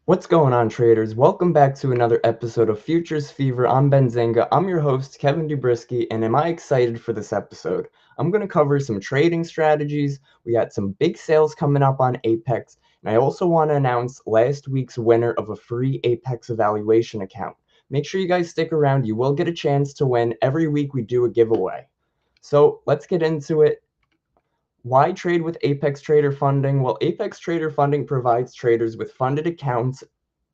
What's going on, traders? Welcome back to another episode of Futures Fever. I'm Benzinga. I'm your host, Kevin Dubriske, and am I excited for this episode? I'm going to cover some trading strategies. We got some big sales coming up on Apex, and I also want to announce last week's winner of a free Apex evaluation account. Make sure you guys stick around. You will get a chance to win. Every week we do a giveaway. So let's get into it. Why trade with Apex Trader Funding? Well, Apex Trader Funding provides traders with funded accounts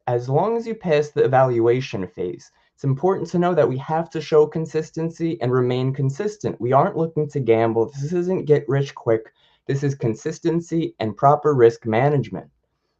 as long as you pass the evaluation phase. It's important to know that we have to show consistency and remain consistent. We aren't looking to gamble. This isn't get rich quick. This is consistency and proper risk management.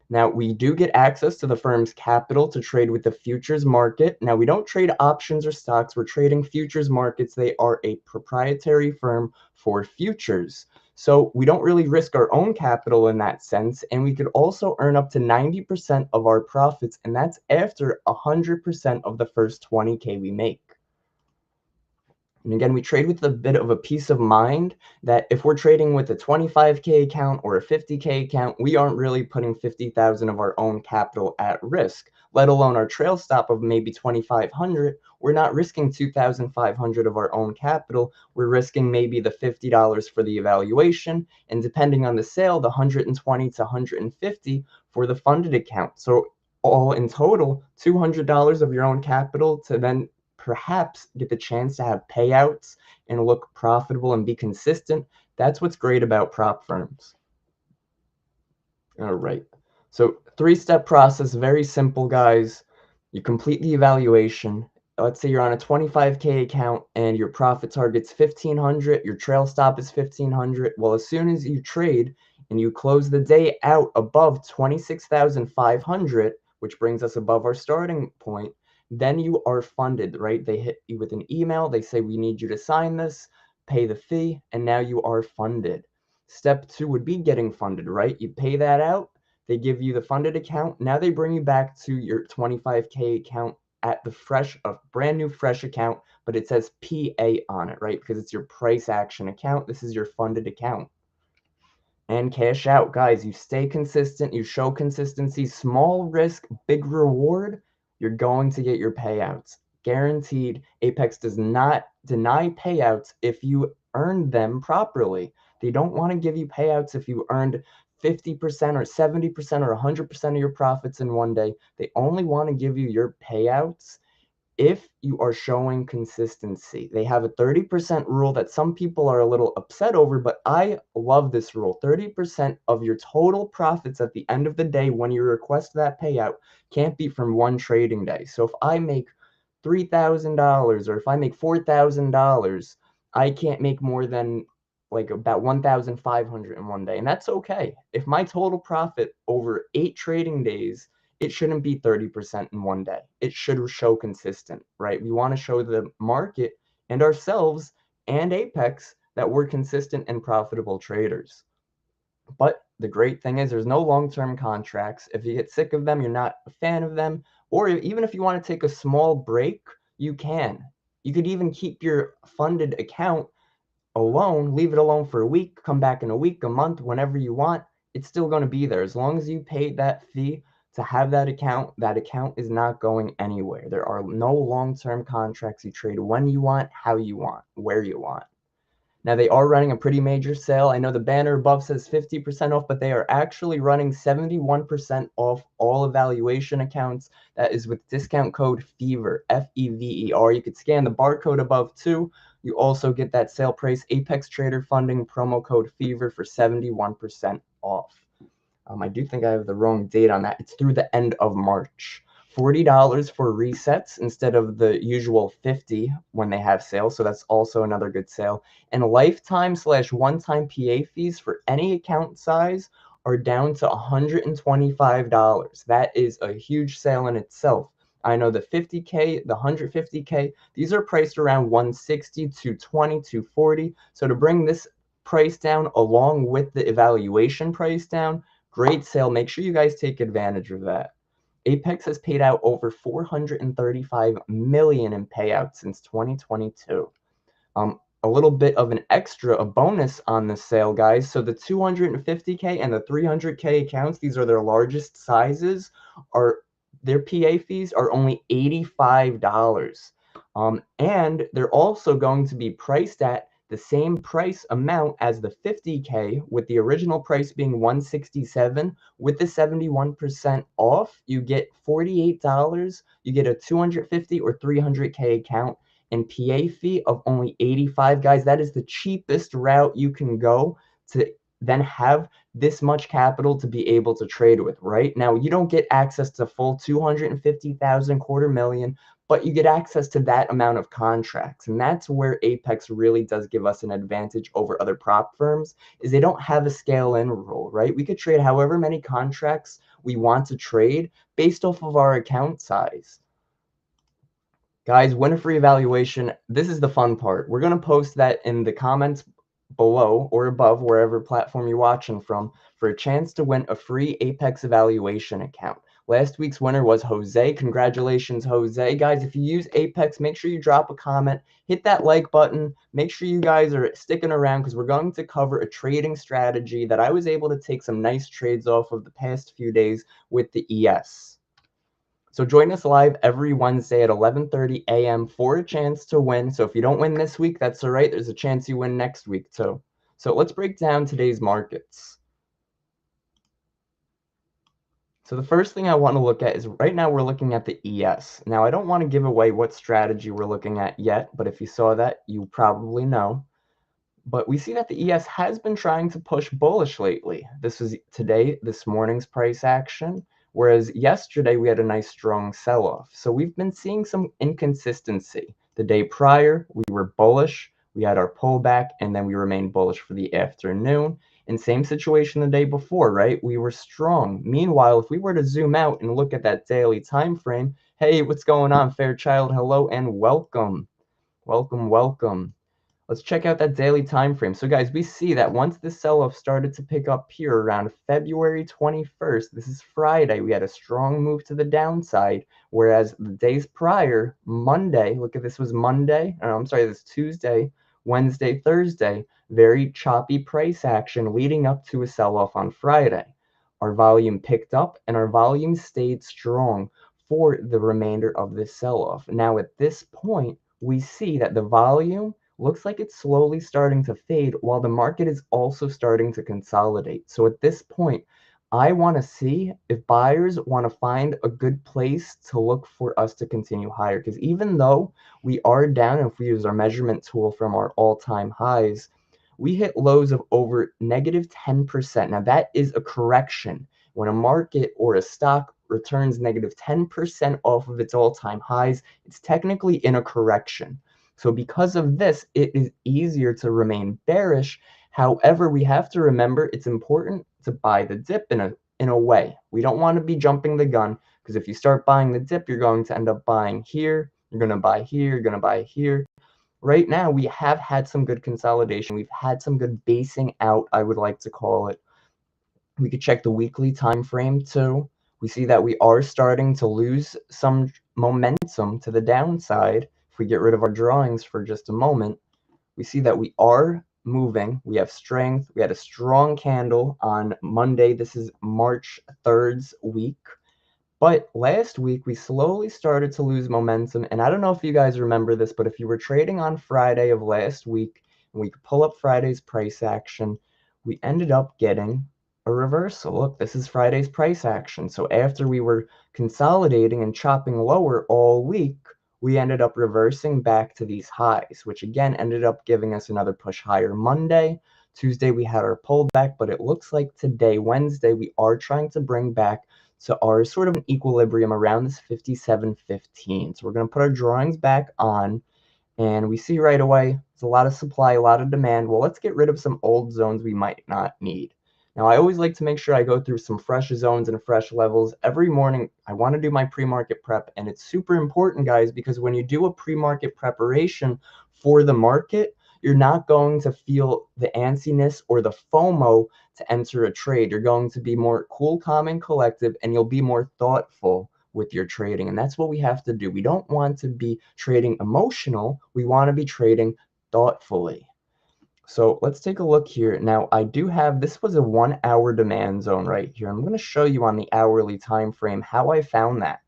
Now, we do get access to the firm's capital to trade with the futures market. Now, we don't trade options or stocks. We're trading futures markets. They are a proprietary firm for futures. So we don't really risk our own capital in that sense. And we could also earn up to 90% of our profits. And that's after 100% of the first 20K we make. And again, we trade with a bit of a peace of mind that if we're trading with a 25K account or a 50K account, we aren't really putting 50,000 of our own capital at risk, let alone our trail stop of maybe 2,500. We're not risking 2,500 of our own capital. We're risking maybe the $50 for the evaluation, and depending on the sale, the 120 to 150 for the funded account. So all in total, $200 of your own capital to then perhaps get the chance to have payouts and look profitable and be consistent. That's what's great about prop firms. All right. So three-step process, very simple, guys. You complete the evaluation. Let's say you're on a 25K account and your profit target's 1,500, your trail stop is 1,500. Well, as soon as you trade and you close the day out above 26,500, which brings us above our starting point, then you are funded, right? They hit you with an email. They say, we need you to sign this, pay the fee, and now you are funded. Step two would be getting funded, right? You pay that out, they give you the funded account. Now they bring you back to your 25K account at the fresh, a brand new fresh account, but it says PA on it, right? Because it's your price action account. This is your funded account. And cash out, guys. You stay consistent, you show consistency, small risk, big reward. You're going to get your payouts. Guaranteed. Apex does not deny payouts if you earned them properly. They don't want to give you payouts if you earned 50% or 70% or 100% of your profits in one day. They only want to give you your payouts if you are showing consistency. They have a 30% rule that some people are a little upset over, but I love this rule. 30% of your total profits at the end of the day when you request that payout can't be from one trading day. So if I make $3,000 or if I make $4,000, I can't make more than like about 1,500 in one day. And that's okay. If my total profit over 8 trading days, it shouldn't be 30% in one day. It should show consistent, right? We want to show the market and ourselves and Apex that we're consistent and profitable traders. But the great thing is there's no long-term contracts. If you get sick of them, you're not a fan of them, or even if you want to take a small break, you can. You could even keep your funded account alone, leave it alone for a week, come back in a week, a month, whenever you want. It's still going to be there. As long as you paid that fee to have that account is not going anywhere. There are no long-term contracts. You trade when you want, how you want, where you want. Now, they are running a pretty major sale. I know the banner above says 50% off, but they are actually running 71% off all evaluation accounts. That is with discount code FEVER, FEVER. You could scan the barcode above too. You also get that sale price Apex Trader Funding promo code FEVER for 71% off. I do think I have the wrong date on that. It's through the end of March. $40 for resets instead of the usual 50 when they have sales. So that's also another good sale. And lifetime/one-time PA fees for any account size are down to $125. That is a huge sale in itself. I know the 50K, the 150K, these are priced around 160, 220, 240. So to bring this price down along with the evaluation price down, great sale. Make sure you guys take advantage of that. Apex has paid out over 435 million in payouts since 2022. a little bit of an extra, a bonus on the sale, guys. So the 250K and the 300K accounts, these are their largest sizes, are their PA fees are only $85. And they're also going to be priced at the same price amount as the 50K, with the original price being 167. With the 71% off, you get $48. You get a 250 or 300K account and PA fee of only 85. Guys, that is the cheapest route you can go to then have this much capital to be able to trade with. Right now, you don't get access to full 250,000, quarter million, but you get access to that amount of contracts. And that's where Apex really does give us an advantage over other prop firms, is they don't have a scale in rule, right? We could trade however many contracts we want to trade based off of our account size. Guys, win a free evaluation. This is the fun part. We're going to post that in the comments below or above, wherever platform you're watching from, for a chance to win a free Apex evaluation account. Last week's winner was Jose. Congratulations, Jose. Guys, if you use Apex, make sure you drop a comment, hit that like button. Make sure you guys are sticking around, because we're going to cover a trading strategy that I was able to take some nice trades off of the past few days with the ES. So join us live every Wednesday at 11:30 a.m. for a chance to win. So if you don't win this week, that's all right. There's a chance you win next week too. So let's break down today's markets. So the first thing I want to look at is, right now we're looking at the ES. Now I don't want to give away what strategy we're looking at yet, but if you saw that, you probably know. But we see that the ES has been trying to push bullish lately. This was today, this morning's price action, whereas yesterday we had a nice strong sell-off. So we've been seeing some inconsistency. The day prior, we were bullish, we had our pullback, and then we remained bullish for the afternoon. And same situation the day before, right? We were strong. Meanwhile, if we were to zoom out and look at that daily time frame, hey, what's going on, Fairchild? Hello and welcome. Welcome, welcome. Let's check out that daily time frame. So guys, we see that once the sell-off started to pick up here around February 21st, this is Friday, we had a strong move to the downside, whereas the days prior, Monday, look at this was Monday, I'm sorry, this Tuesday, Wednesday, Thursday, very choppy price action leading up to a sell-off on Friday. Our volume picked up and our volume stayed strong for the remainder of this sell-off. Now at this point, we see that the volume looks like it's slowly starting to fade, while the market is also starting to consolidate. So at this point, I want to see if buyers want to find a good place to look for us to continue higher. Because even though we are down, if we use our measurement tool from our all-time highs, we hit lows of over negative 10%. Now that is a correction. When a market or a stock returns negative 10% off of its all-time highs, it's technically in a correction. So because of this, it is easier to remain bearish. However, we have to remember it's important to buy the dip in a way. We don't want to be jumping the gun, because if you start buying the dip, you're going to end up buying here, you're going to buy here, you're going to buy here. Right now, we have had some good consolidation. We've had some good basing out, I would like to call it. We could check the weekly time frame too. We see that we are starting to lose some momentum to the downside. If we get rid of our drawings for just a moment, we see that we are moving. We have strength. We had a strong candle on Monday. This is March 3rd's week. But last week, we slowly started to lose momentum. And I don't know if you guys remember this, but if you were trading on Friday of last week, and we could pull up Friday's price action, we ended up getting a reversal. Look, this is Friday's price action. So after we were consolidating and chopping lower all week, we ended up reversing back to these highs, which again ended up giving us another push higher Monday. Tuesday, we had our pullback, but it looks like today, Wednesday, we are trying to bring back to our sort of an equilibrium around this 57.15. So we're going to put our drawings back on, and we see right away there's a lot of supply, a lot of demand. Well, let's get rid of some old zones we might not need. Now, I always like to make sure I go through some fresh zones and fresh levels. Every morning, I want to do my pre-market prep, and it's super important, guys, because when you do a pre-market preparation for the market, you're not going to feel the antsiness or the FOMO to enter a trade. You're going to be more cool, calm, and collective, and you'll be more thoughtful with your trading. And that's what we have to do. We don't want to be trading emotional. We want to be trading thoughtfully. So let's take a look here. Now I do have, this was a 1 hour demand zone right here. I'm going to show you on the hourly time frame how I found that.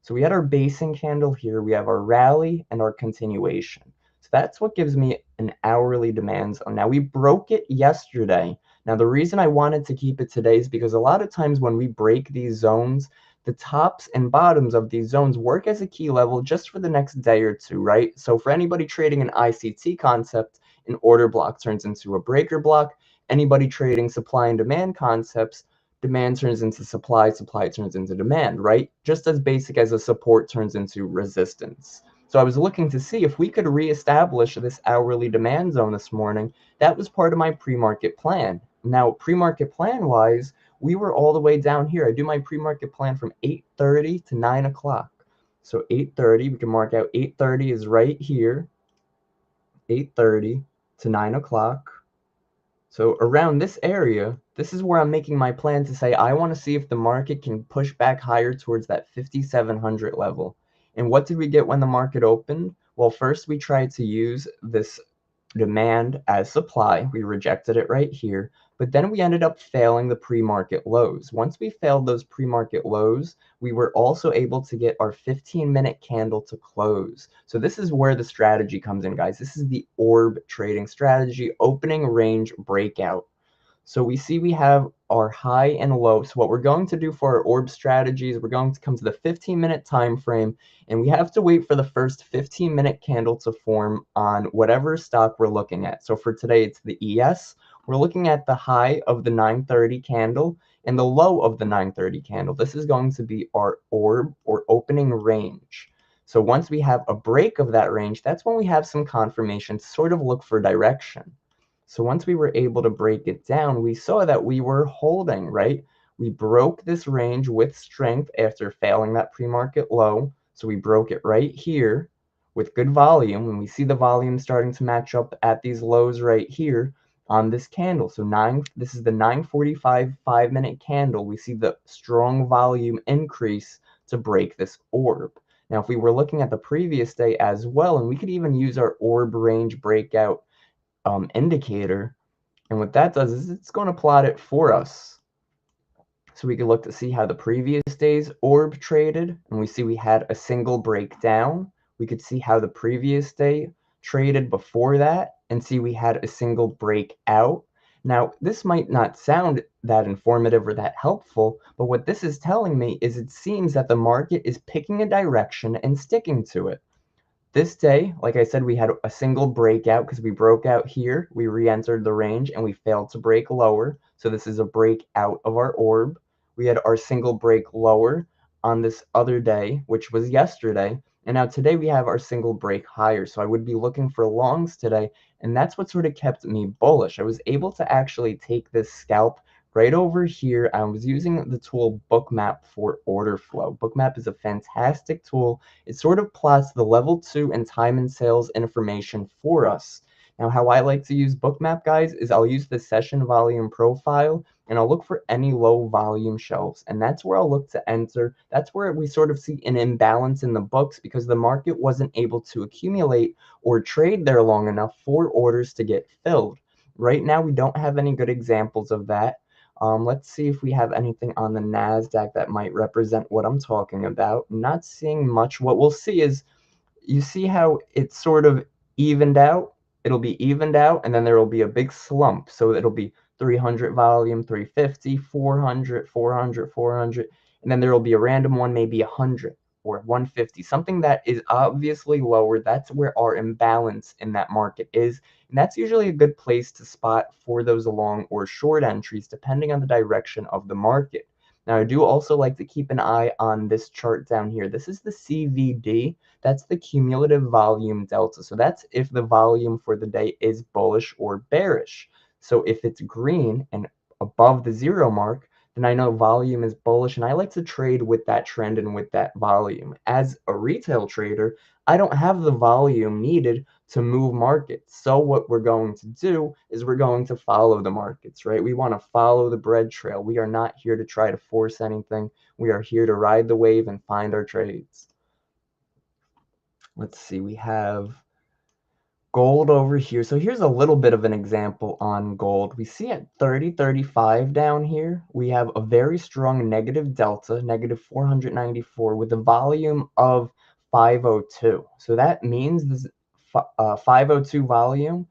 So we had our basing candle here, we have our rally and our continuation. So that's what gives me an hourly demand zone. Now we broke it yesterday. Now the reason I wanted to keep it today is because a lot of times when we break these zones, the tops and bottoms of these zones work as a key level just for the next day or two, right? So for anybody trading an ICT concept, an order block turns into a breaker block. Anybody trading supply and demand concepts, demand turns into supply, supply turns into demand, right? Just as basic as a support turns into resistance. So I was looking to see if we could reestablish this hourly demand zone this morning. That was part of my pre-market plan. Now, pre-market plan wise, we were all the way down here. I do my pre-market plan from 8:30 to 9 o'clock. So 8:30, we can mark out 8:30 is right here, 8:30 to 9 o'clock. So around this area, this is where I'm making my plan to say I want to see if the market can push back higher towards that 5,700 level. And what did we get when the market opened? Well, first we tried to use this demand as supply. We rejected it right here, but then we ended up failing the pre-market lows. Once we failed those pre-market lows, we were also able to get our 15-minute candle to close. So this is where the strategy comes in, guys. This is the orb trading strategy, opening range breakout. So we see we have our high and low. So what we're going to do for our orb strategy is we're going to come to the 15-minute time frame, and we have to wait for the first 15-minute candle to form on whatever stock we're looking at. So for today, it's the ES. We're looking at the high of the 930 candle and the low of the 930 candle. This is going to be our orb or opening range. So once we have a break of that range, that's when we have some confirmation to sort of look for direction. So once we were able to break it down, we saw that we were holding, right? We broke this range with strength after failing that pre-market low. So we broke it right here with good volume, and we see the volume starting to match up at these lows right here on this candle. So this is the 9:45 5-minute candle. We see the strong volume increase to break this orb. Now, if we were looking at the previous day as well, and we could even use our orb range breakout indicator, and what that does is it's going to plot it for us. So we can look to see how the previous day's orb traded, and we see we had a single breakdown. We could see how the previous day traded before that, and see we had a single breakout. Now, this might not sound that informative or that helpful, but what this is telling me is it seems that the market is picking a direction and sticking to it. This day, like I said, we had a single breakout because we broke out here, we re-entered the range, and we failed to break lower. So this is a breakout of our orb. We had our single break lower on this other day, which was yesterday. And now today we have our single break higher. So I would be looking for longs today, and that's what sort of kept me bullish. I was able to actually take this scalp right over here. I was using the tool Bookmap for order flow. Bookmap is a fantastic tool. It sort of plots the level 2 and time and sales information for us. Now, how I like to use Bookmap, guys, is I'll use the session volume profile, and I'll look for any low volume shelves, and that's where I'll look to enter. That's where we sort of see an imbalance in the books because the market wasn't able to accumulate or trade there long enough for orders to get filled. Right now, we don't have any good examples of that. Let's see if we have anything on the NASDAQ that might represent what I'm talking about. I'm not seeing much. What we'll see is, you see how it's sort of evened out? It'll be evened out, and then there will be a big slump. So it'll be 300 volume, 350, 400, 400, 400, and then there will be a random one, maybe 100 or 150, something that is obviously lower. That's where our imbalance in that market is. And that's usually a good place to spot for those long or short entries, depending on the direction of the market. Now, I do also like to keep an eye on this chart down here. This is the CVD. That's the cumulative volume delta. So that's if the volume for the day is bullish or bearish. So if it's green and above the 0 mark, then I know volume is bullish, and I like to trade with that trend and with that volume. As a retail trader, I don't have the volume needed to move markets. So what we're going to do is we're going to follow the markets, right? We want to follow the bread trail. We are not here to try to force anything. We are here to ride the wave and find our trades. Let's see, we have Gold over here. So here's a little bit of an example on gold. We see at 30.35 down here, we have a very strong negative delta, negative 494, with a volume of 502. So that means this 502 volume,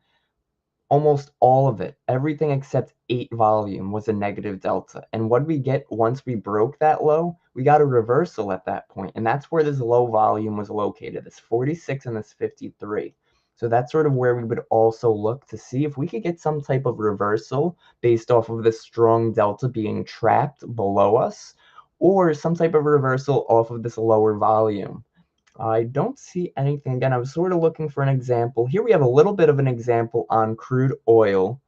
almost all of it, everything except 8 volume was a negative delta. And what we get once we broke that low, we got a reversal at that point. And that's where this low volume was located, this 46 and this 53. So that's sort of where we would also look to see if we could get some type of reversal based off of this strong delta being trapped below us, or some type of reversal off of this lower volume. I don't see anything. Again, I was sort of looking for an example. Here we have a little bit of an example on crude oil.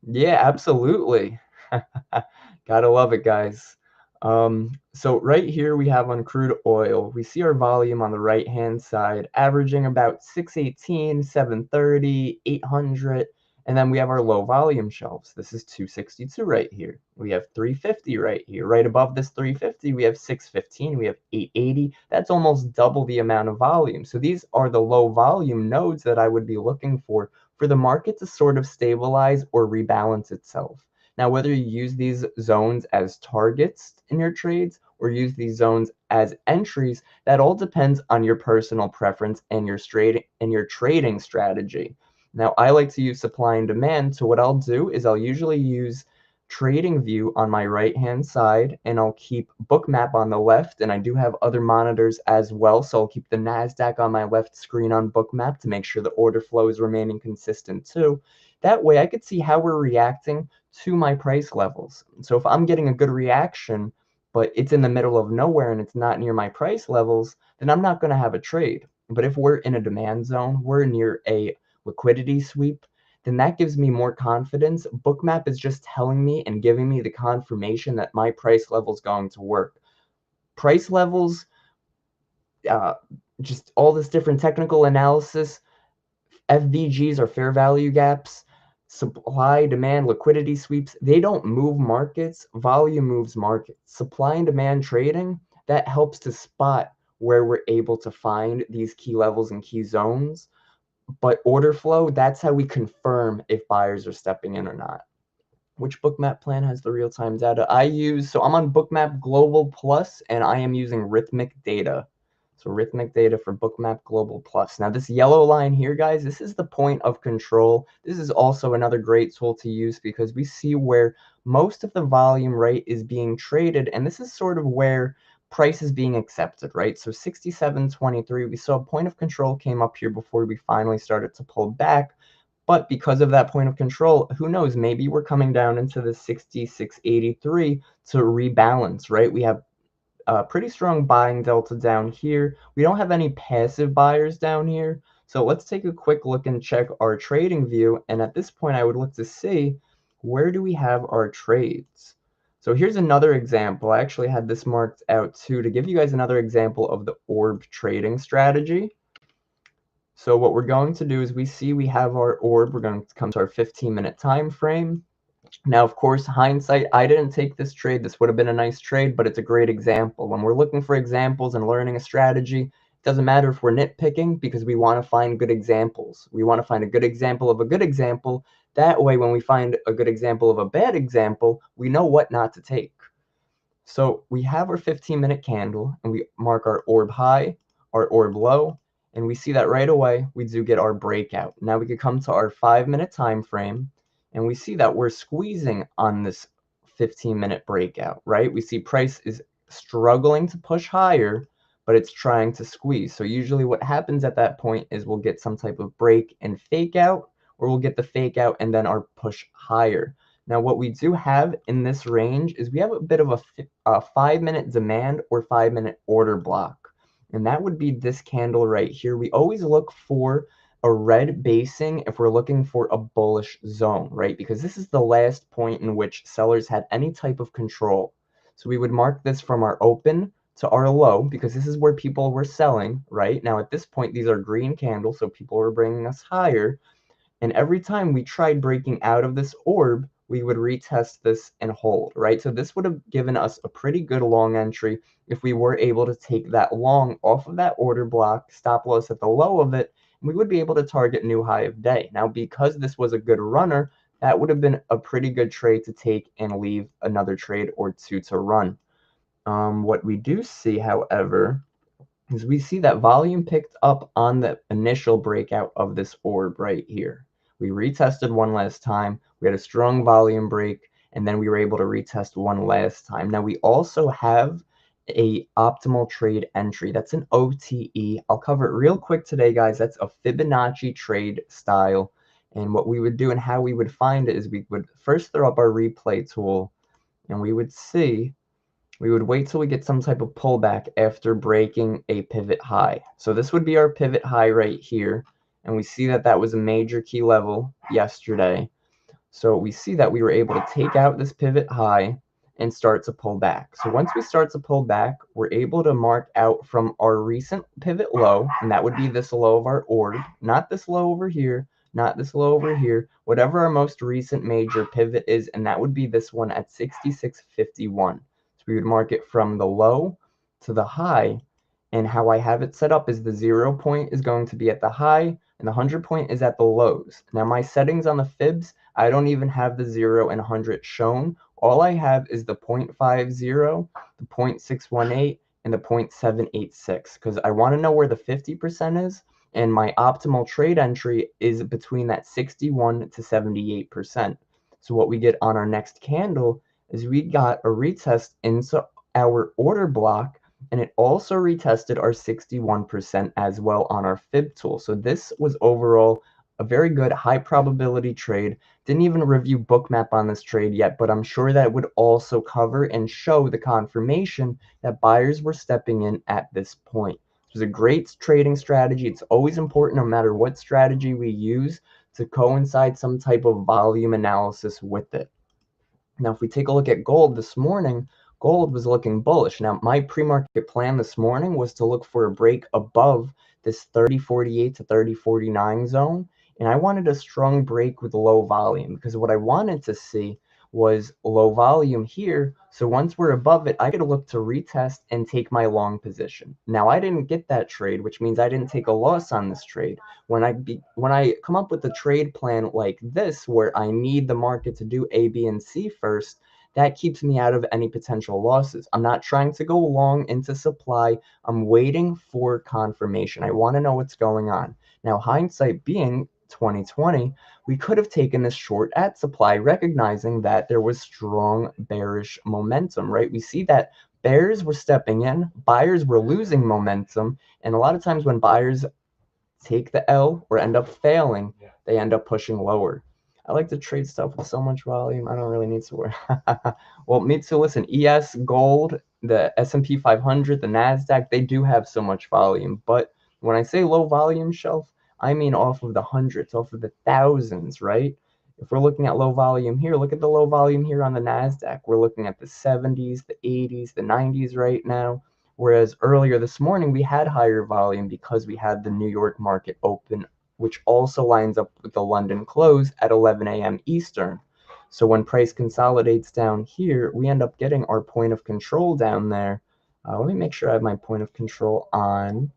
Yeah, absolutely. Gotta love it, guys. So right here we have on crude oil, we see our volume on the right-hand side averaging about 618, 730, 800, and then we have our low volume shelves. This is 262 right here. We have 350 right here. Right above this 350, we have 615, we have 880. That's almost double the amount of volume. So these are the low volume nodes that I would be looking for the market to sort of stabilize or rebalance itself. Now, whether you use these zones as targets in your trades or use these zones as entries, that all depends on your personal preference and your trading strategy. Now, I like to use supply and demand, so what I'll do is I'll usually use trading view on my right hand side, and I'll keep bookmap on the left, and I do have other monitors as well, so I'll keep the NASDAQ on my left screen on bookmap to make sure the order flow is remaining consistent too. That way I could see how we're reacting to my price levels. So if I'm getting a good reaction, but it's in the middle of nowhere and it's not near my price levels, then I'm not going to have a trade. But if we're in a demand zone, we're near a liquidity sweep, then that gives me more confidence. Bookmap is just telling me and giving me the confirmation that my price level is going to work. Price levels, uh, just all this different technical analysis, FVGs or fair value gaps, supply, demand, liquidity sweeps, they don't move markets. Volume moves markets. Supply and demand trading, that helps to spot where we're able to find these key levels and key zones. But order flow, that's how we confirm if buyers are stepping in or not. Which bookmap plan has the real-time data? So I'm on bookmap global plus and I am using rhythmic data. So rhythmic data for bookmap global plus. Now this yellow line here, guys, this is the point of control. This is also another great tool to use because we see where most of the volume rate is being traded, and this is sort of where price is being accepted, right? So 67.23, we saw a point of control came up here before we finally started to pull back. But because of that point of control, who knows, maybe we're coming down into the 66.83 to rebalance, right? We have a pretty strong buying delta down here. We don't have any passive buyers down here. So let's take a quick look and check our trading view. And at this point, I would look to see, where do we have our trades? So here's another example. I actually had this marked out too to give you guys another example of the orb trading strategy. So what we're going to do is we have our orb. We're going to come to our 15-minute time frame. Now, of course, hindsight, I didn't take this trade. This would have been a nice trade, but it's a great example. When we're looking for examples and learning a strategy, it doesn't matter if we're nitpicking because we want to find good examples. We want to find a good example of a good example. That way, when we find a good example of a bad example, we know what not to take. So we have our 15-minute candle and we mark our orb high, our orb low, and we see that right away we do get our breakout. Now we could come to our 5-minute time frame and we see that we're squeezing on this 15-minute breakout, right? We see price is struggling to push higher, but it's trying to squeeze. So usually what happens at that point is we'll get some type of break and fake out, or we'll get the fake out and then our push higher. Now, what we do have in this range is we have a bit of a 5-minute demand or 5-minute order block. And that would be this candle right here. We always look for a red basing if we're looking for a bullish zone, right? Because this is the last point in which sellers had any type of control. So we would mark this from our open to our low because this is where people were selling, right? Now, at this point, these are green candles, so people were bringing us higher. And every time we tried breaking out of this orb, we would retest this and hold, right? So this would have given us a pretty good long entry if we were able to take that long off of that order block, stop loss at the low of it, and we would be able to target new high of day. Now, because this was a good runner, that would have been a pretty good trade to take and leave another trade or two to run. What we do see, however, is we see that volume picked up on the initial breakout of this orb right here. We retested one last time, we had a strong volume break, and then we were able to retest one last time. Now we also have a optimal trade entry. That's an OTE. I'll cover it real quick today, guys. That's a Fibonacci trade style. And what we would do and how we would find it is we would first throw up our replay tool, and we would wait till we get some type of pullback after breaking a pivot high. So this would be our pivot high right here. And we see that that was a major key level yesterday. So we see that we were able to take out this pivot high and start to pull back. So once we start to pull back, we're able to mark out from our recent pivot low, and that would be this low of our orb, not this low over here, not this low over here, whatever our most recent major pivot is, and that would be this one at 66.51. So we would mark it from the low to the high, and how I have it set up is the 0 point is going to be at the high, and the 100 point is at the lows. Now my settings on the fibs, I don't even have the 0 and 100 shown. All I have is the 0.50, the 0.618, and the 0.786, because I want to know where the 50% is, and my optimal trade entry is between that 61 to 78%. So what we get on our next candle is we got a retest into our order block, and it also retested our 61% as well on our fib tool. So this was overall a very good high probability trade. Didn't even review bookmap on this trade yet, but I'm sure that it would also cover and show the confirmation that buyers were stepping in at this point. It was a great trading strategy. It's always important, no matter what strategy we use, to coincide some type of volume analysis with it. Now, if we take a look at gold this morning, gold was looking bullish. Now, my pre-market plan this morning was to look for a break above this 30.48 to 30.49 zone, and I wanted a strong break with low volume, because what I wanted to see was low volume here. So once we're above it, I could look to retest and take my long position. Now, I didn't get that trade, which means I didn't take a loss on this trade. When I come up with a trade plan like this, where I need the market to do A, B, and C first, that keeps me out of any potential losses. I'm not trying to go long into supply. I'm waiting for confirmation. I want to know what's going on. Now, hindsight being 2020, we could have taken this short at supply, recognizing that there was strong bearish momentum, right? We see that bears were stepping in, buyers were losing momentum, and a lot of times when buyers take the L or end up failing, they end up pushing lower. I like to trade stuff with so much volume. I don't really need to worry. Well, me too. Listen, ES, gold, the S&P 500, the NASDAQ, they do have so much volume. But when I say low volume shelf, I mean off of the hundreds, off of the thousands, right? If we're looking at low volume here, look at the low volume here on the NASDAQ. We're looking at the 70s, the 80s, the 90s right now. Whereas earlier this morning, we had higher volume because we had the New York market open, which also lines up with the London close at 11 a.m. Eastern. So when price consolidates down here, we end up getting our point of control down there. Let me make sure I have my point of control on.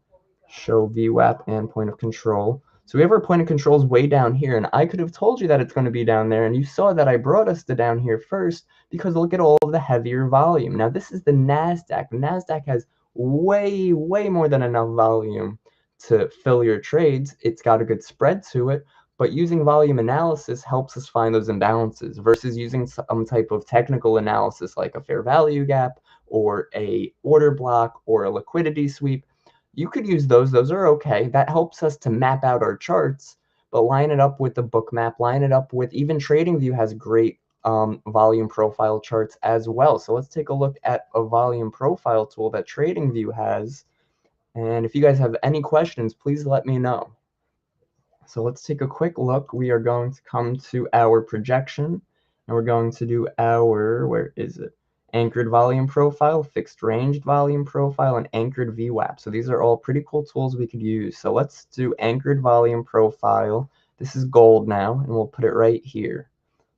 Show VWAP and point of control. So we have our point of controls way down here, and I could have told you that it's going to be down there, and you saw that I brought us to down here first because look at all of the heavier volume. Now this is the NASDAQ. The NASDAQ has way more than enough volume to fill your trades. It's got a good spread to it, but using volume analysis helps us find those imbalances versus using some type of technical analysis like a fair value gap or a order block or a liquidity sweep. You could use those. Those are okay. That helps us to map out our charts, but line it up with the book map, line it up with even TradingView has great volume profile charts as well. So let's take a look at a volume profile tool that TradingView has. And if you guys have any questions, please let me know. So let's take a quick look. We are going to come to our projection, and we're going to do our, where is it? Anchored volume profile, fixed ranged volume profile, and anchored VWAP. So these are all pretty cool tools we could use. So let's do anchored volume profile. This is gold now, and we'll put it right here.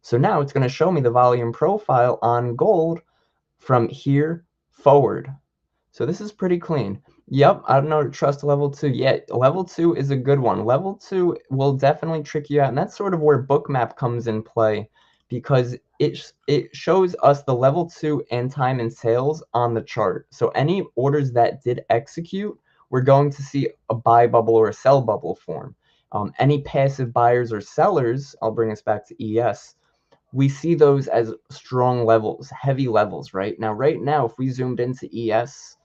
So now it's going to show me the volume profile on gold from here forward. So this is pretty clean. Yep, I don't know, trust level 2. Yeah, level 2 is a good one. Level 2 will definitely trick you out, and that's sort of where bookmap comes in play because it shows us the level 2 and time and sales on the chart. So any orders that did execute, we're going to see a buy bubble or a sell bubble form. Any passive buyers or sellers, I'll bring us back to ES, we see those as strong levels, heavy levels, right? Right now, if we zoomed into ES,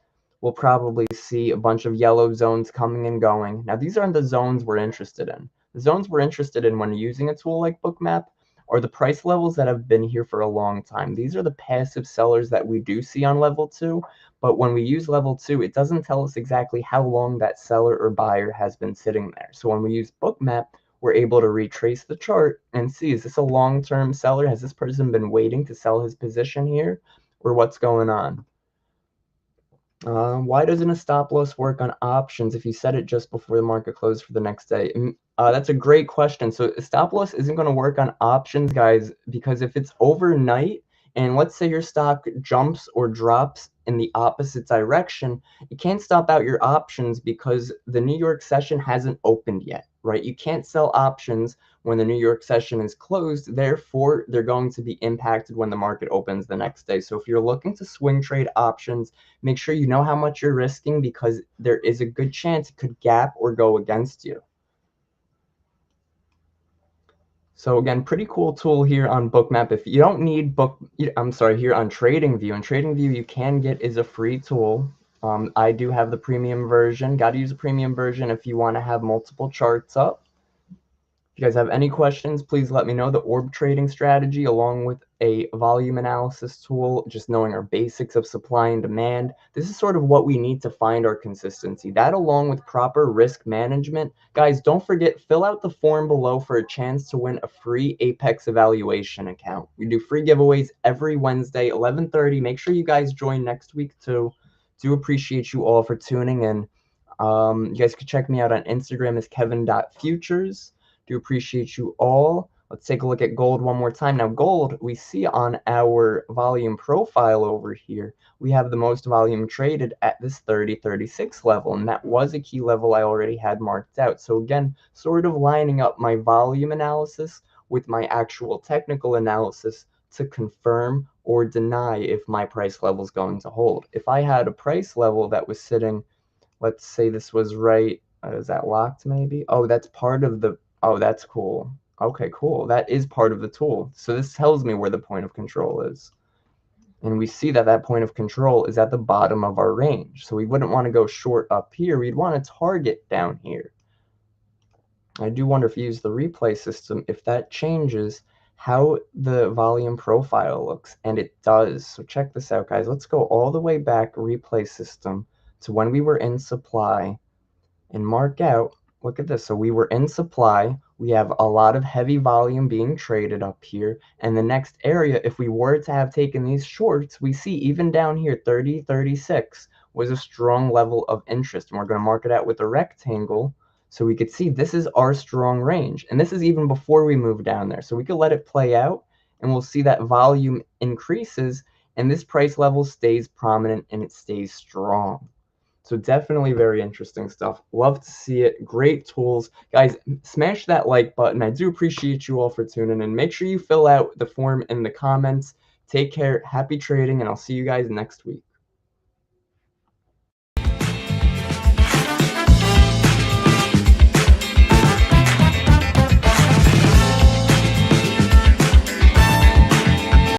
we'll probably see a bunch of yellow zones coming and going. Now, these aren't the zones we're interested in. The zones we're interested in when using a tool like Bookmap are the price levels that have been here for a long time. These are the passive sellers that we do see on level 2, but when we use level 2, it doesn't tell us exactly how long that seller or buyer has been sitting there. So when we use Bookmap, we're able to retrace the chart and see, is this a long-term seller? Has this person been waiting to sell his position here, or what's going on? Why doesn't a stop loss work on options if you set it just before the market closed for the next day? That's a great question. So a stop loss isn't going to work on options, guys, because if it's overnight and let's say your stock jumps or drops in the opposite direction, you can't stop out your options because the New York session hasn't opened yet, right? You can't sell options when the New York session is closed. Therefore, they're going to be impacted when the market opens the next day. So if you're looking to swing trade options, make sure you know how much you're risking because there is a good chance it could gap or go against you. So again, pretty cool tool here on Bookmap. If you don't need here on TradingView. And TradingView you can get is a free tool. I do have the premium version. Got to use a premium version if you want to have multiple charts up. If you guys have any questions, please let me know. The orb trading strategy, along with a volume analysis tool, just knowing our basics of supply and demand. This is sort of what we need to find our consistency. That, along with proper risk management. Guys, don't forget, fill out the form below for a chance to win a free Apex evaluation account. We do free giveaways every Wednesday, 11:30. Make sure you guys join next week too. Do appreciate you all for tuning in. You guys can check me out on Instagram as kevin.futures. Do appreciate you all. Let's take a look at gold one more time. Now, gold, we see on our volume profile over here, we have the most volume traded at this 30.36 level, and that was a key level I already had marked out. So again, sort of lining up my volume analysis with my actual technical analysis to confirm or deny if my price level is going to hold. If I had a price level that was sitting, let's say this was right, is that locked maybe? Oh, that's part of the, oh, that's cool. Okay, cool. That is part of the tool. So this tells me where the point of control is. And we see that that point of control is at the bottom of our range. So we wouldn't want to go short up here. We'd want to target down here. I do wonder if you use the replay system, if that changes how the volume profile looks. And it does. So check this out, guys. Let's go all the way back, replay system, to when we were in supply and mark out, look at this. So we were in supply. We have a lot of heavy volume being traded up here. And the next area, if we were to have taken these shorts, we see even down here, 30.36 was a strong level of interest. And we're going to mark it out with a rectangle so we could see this is our strong range. And this is even before we move down there. So we could let it play out and we'll see that volume increases and this price level stays prominent and it stays strong. So definitely very interesting stuff. Love to see it. Great tools. Guys, smash that like button. I do appreciate you all for tuning in. Make sure you fill out the form in the comments. Take care. Happy trading, and I'll see you guys next week.